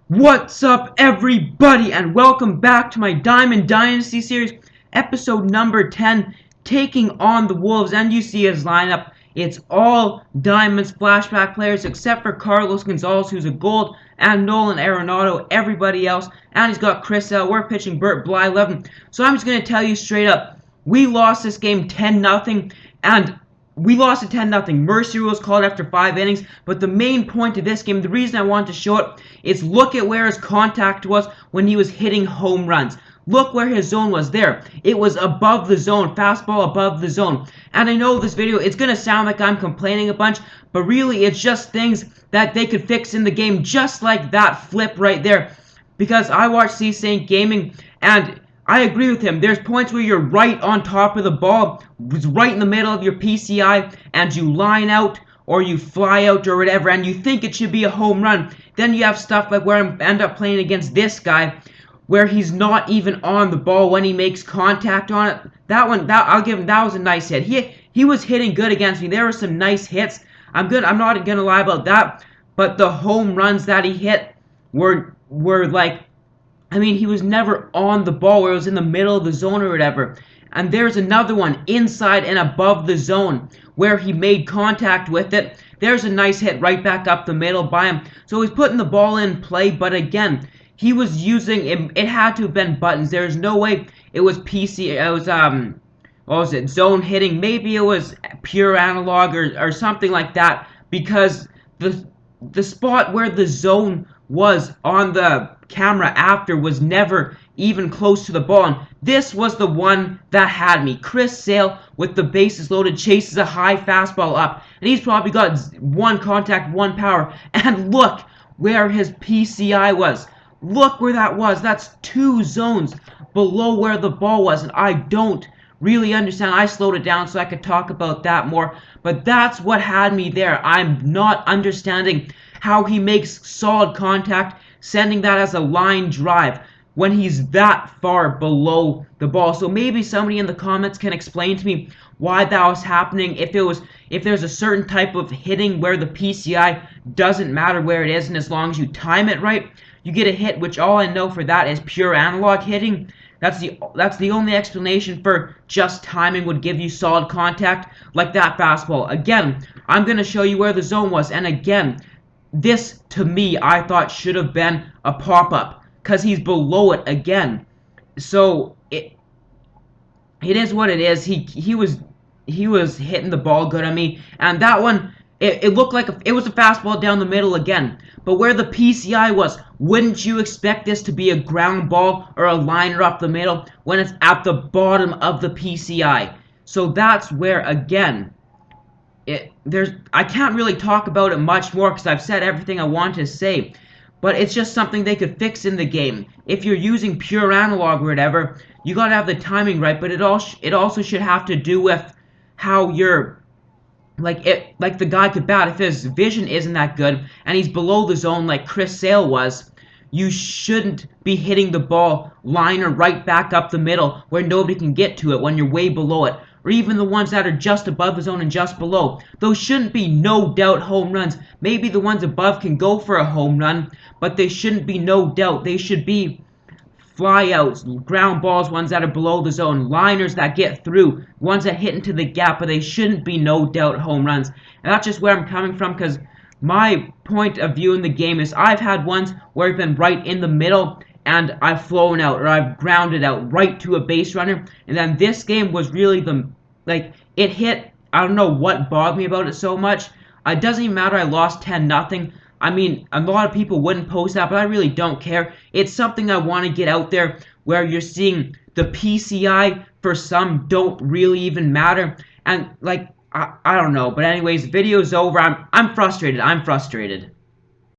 What's up, everybody, and welcome back to my Diamond Dynasty series, episode number 10, taking on the Wolves. And you see his lineup. It's all Diamonds flashback players except for Carlos Gonzalez, who's a gold, and Nolan Arenado, everybody else. And he's got Chris L. We're pitching Burt Bly 11. So I'm just going to tell you straight up, we lost this game 10-0, and we lost at 10-0. Mercy rule was called after 5 innings, but the main point of this game, the reason I wanted to show it, is look at where his contact was when he was hitting home runs. Look where his zone was there. It was above the zone, fastball above the zone. And I know this video, it's going to sound like I'm complaining a bunch, but really it's just things that they could fix in the game, just like that flip right there. Because I watched C-Saint Gaming, and I agree with him. There's points where you're right on top of the ball, it's right in the middle of your PCI, and you line out or you fly out or whatever, and you think it should be a home run. Then you have stuff like where I end up playing against this guy, where he's not even on the ball when he makes contact on it. I'll give him, that was a nice hit. He was hitting good against me. There were some nice hits. I'm not gonna lie about that. But the home runs that he hit were like, I mean, he was never on the ball where it was in the middle of the zone or whatever. And there's another one inside and above the zone where he made contact with it. There's a nice hit right back up the middle by him. So he's putting the ball in play, but again, he was using it had to have been buttons. There's no way it was what was it, zone hitting. Maybe it was pure analog or something like that, because the spot where the zone was on the camera after was never even close to the ball. And this was the one that had me. Chris Sale, with the bases loaded, chases a high fastball up, and he's probably got one contact, one power. And look where his PCI was. Look where that was. That's 2 zones below where the ball was, and I don't really understand. I slowed it down so I could talk about that more, but that's what had me there. I'm not understanding how he makes solid contact, sending that as a line drive when he's that far below the ball. So maybe somebody in the comments can explain to me why that was happening. If there's a certain type of hitting where the PCI doesn't matter where it is, and as long as you time it right, you get a hit, which all I know for that is pure analog hitting. That's the only explanation for just timing would give you solid contact like that fastball. Again, I'm going to show you where the zone was, and again, this, to me, I thought should have been a pop-up, because he's below it again. So, it is what it is. He was hitting the ball good on me, and that one, it looked like it was a fastball down the middle again. But where the PCI was, wouldn't you expect this to be a ground ball or a liner up the middle when it's at the bottom of the PCI? So that's where, again, I can't really talk about it much more because I've said everything I want to say, but it's just something they could fix in the game. If you're using pure analog or whatever, you gotta have the timing right, but it also should have to do with how you're like the guy could bat. If his vision isn't that good and he's below the zone like Chris Sale was, you shouldn't be hitting the ball liner right back up the middle where nobody can get to it when you're way below it. Or even the ones that are just above the zone and just below. Those shouldn't be no doubt home runs. Maybe the ones above can go for a home run, but they shouldn't be no doubt. They should be flyouts, ground balls, ones that are below the zone, liners that get through, ones that hit into the gap, but they shouldn't be no doubt home runs. And that's just where I'm coming from, because my point of view in the game is I've had ones where I've been right in the middle and I've flown out or I've grounded out right to a base runner. And then this game was really it hit. I don't know what bothered me about it so much. It doesn't even matter I lost 10-0. I mean, a lot of people wouldn't post that, but I really don't care. It's something I want to get out there where you're seeing the PCI for some don't really even matter. And I don't know. But anyways, the video's over. I'm frustrated.